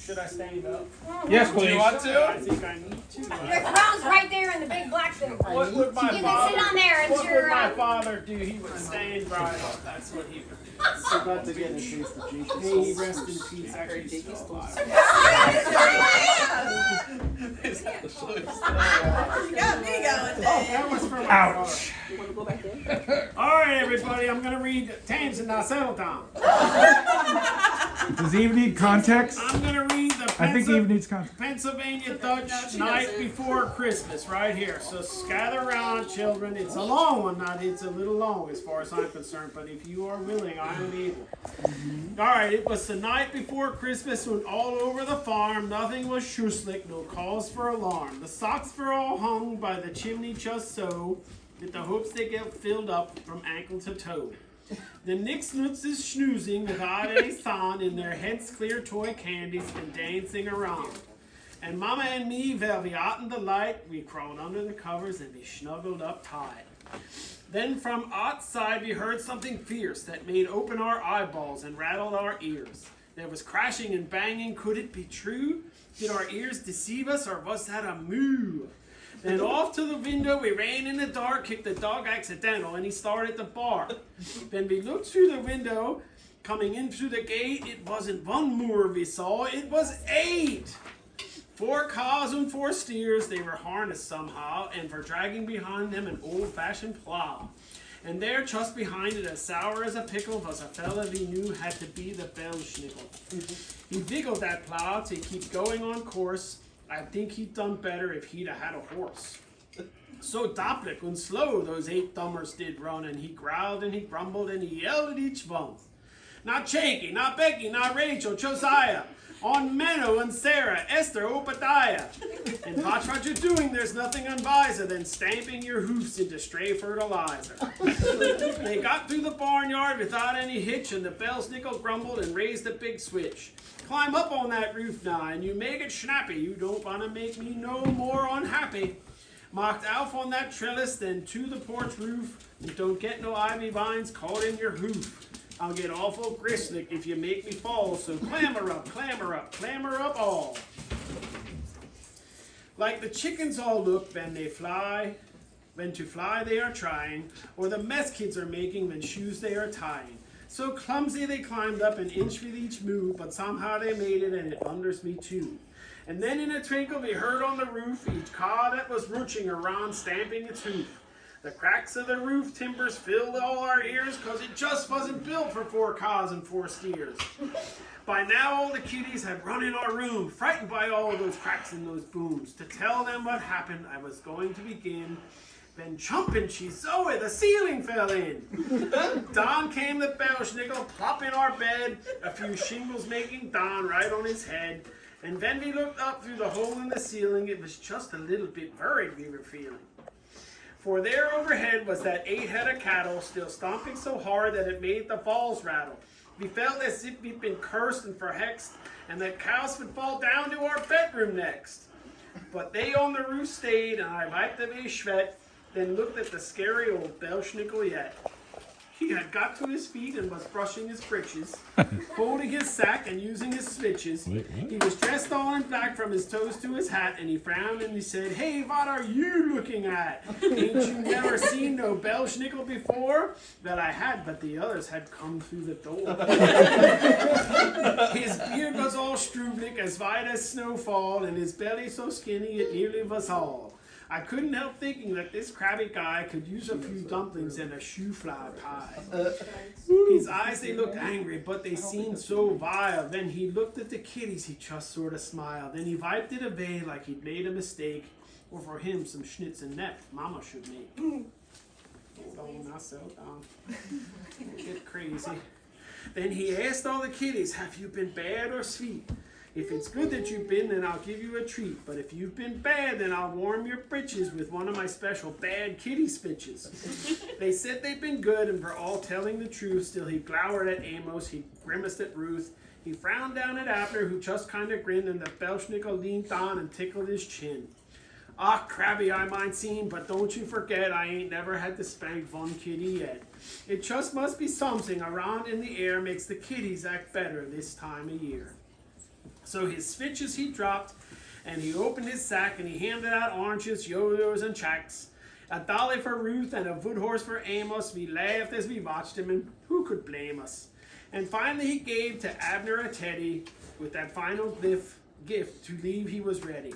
Should I stand up? Yes, please. Do you want to? I think I need to. Your crown's right there in the big black thing. What would my You can father? sit on there and What your, would my father do? He would stand right up. That's what he would do. So about to get a taste of Jesus. May he rest in peace. Actually, he's still alive. You got me going. That was for my Ouch. You want to go back in? father. All right, everybody. I'm gonna read Thames and now settle down. Does Eve need context? I'm gonna read the I think Eve needs context. Pennsylvania Dutch she Night doesn't. Before Christmas, right here. So gather around, children. It's a long one, not it's a little long as far as I'm concerned, but if you are willing, I am able. All right, it was the night before Christmas when all over the farm nothing was schusslich, no cause for alarm. The socks were all hung by the chimney just so, with the hopes they get filled up from ankle to toe. The Nixnuts is schnoozing without any sound in their heads clear toy candies and dancing around. And Mama and me, well, we out in the light, we crawled under the covers and we snuggled up tight. Then from outside we heard something fierce that made open our eyeballs and rattled our ears. There was crashing and banging, could it be true? Did our ears deceive us or was that a moo? Then off to the window we ran in the dark, kicked the dog accidental, and he started to bark. Then we looked through the window, coming in through the gate, it wasn't one moor we saw, it was 8! 4 cows and 4 steers, they were harnessed somehow, and for dragging behind them an old-fashioned plow. And there, just behind it, as sour as a pickle, was a fella we knew had to be the Belschnickel. He wiggled that plow to keep going on course. I think he'd done better if he'd have had a horse. So dopplich and slow those 8 thumbers did run, and he growled and he grumbled and he yelled at each one. Not Shaky, not Becky, not Rachel, Josiah, on Menno and Sarah, Esther, Obadiah. And watch what you're doing, there's nothing unwiser than stamping your hoofs into stray fertilizer. They got through the barnyard without any hitch, and the Belschnickel grumbled and raised a big switch. Climb up on that roof now, and you make it snappy. You don't want to make me no more unhappy. Mocked Alf on that trellis, then to the porch roof. And don't get no ivy vines caught in your hoof. I'll get awful gristlick if you make me fall. So clamber up, clamber up, clamber up all. Like the chickens all look when they fly, when to fly they are trying, or the mess kids are making when shoes they are tying. So clumsy they climbed up an inch with each move, but somehow they made it, and it wonders me too. And then in a twinkle we heard on the roof each car that was rooching around stamping its hoof. The cracks of the roof timbers filled all our ears, 'cause it just wasn't built for 4 cows and 4 steers. By now all the kiddies had run in our room, frightened by all those cracks and those booms. To tell them what happened, I was going to begin. Then chumpin' she Zoe, the ceiling fell in. Down came the Belschnickel, plop in our bed, a few shingles making down right on his head. And then we looked up through the hole in the ceiling, it was just a little bit worried we were feeling. For there overhead was that 8 head of cattle, still stomping so hard that it made the balls rattle. We felt as if we'd been cursed and verhexed, and that cows would fall down to our bedroom next. But they on the roof stayed, and I wiped away Schwett, then looked at the scary old Belschnickel yet. He had got to his feet and was brushing his breeches, holding his sack and using his switches. He was dressed all in black from his toes to his hat, and he frowned and he said, "Hey, what are you looking at? Ain't you never seen no Belschnickel before?" Well, I had, but the others had come through the door. His beard was all strublich, as white as snowfall, and his belly so skinny it nearly was all. I couldn't help thinking that this crabby guy could use a few dumplings and a shoe fly pie. His eyes, they looked angry, but they seemed so vile. Then he looked at the kiddies, he just sort of smiled. Then he wiped it away like he'd made a mistake, or for him some schnitzen neck Mama should make. Don't now settle down. Get crazy. Then he asked all the kiddies, "Have you been bad or sweet? If it's good that you've been, then I'll give you a treat. But if you've been bad, then I'll warm your britches with one of my special bad kitty spitches." They said they'd been good and were all telling the truth. Still he glowered at Amos, he grimaced at Ruth. He frowned down at Abner, who just kind of grinned, and the Belschnickel leaned on and tickled his chin. "Ah, crabby I might seem, but don't you forget I ain't never had to spank one kitty yet. It just must be something around in the air makes the kitties act better this time of year." So his switches he dropped, and he opened his sack, and he handed out oranges, yo-yos, and checks. A dolly for Ruth and a wood horse for Amos. We laughed as we watched him, and who could blame us? And finally he gave to Abner a teddy with that final gift to leave he was ready.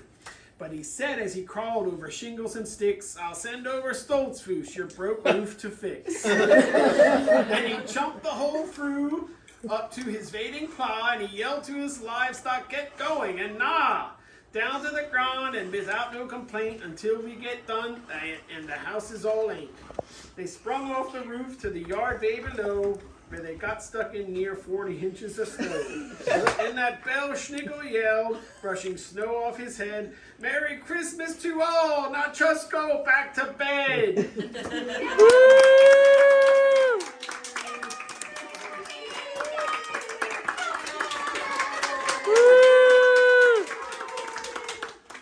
But he said as he crawled over shingles and sticks, I'll send over Stoltzfus, your broke roof to fix. And he jumped the hole through up to his waiting plow, and he yelled to his livestock, get going, and down to the ground, and without no complaint, until we get done, and the house is all ain't. They sprung off the roof to the yard way below, where they got stuck in near 40 inches of snow. And that Bell Schnigel yelled, brushing snow off his head, Merry Christmas to all, now just go back to bed.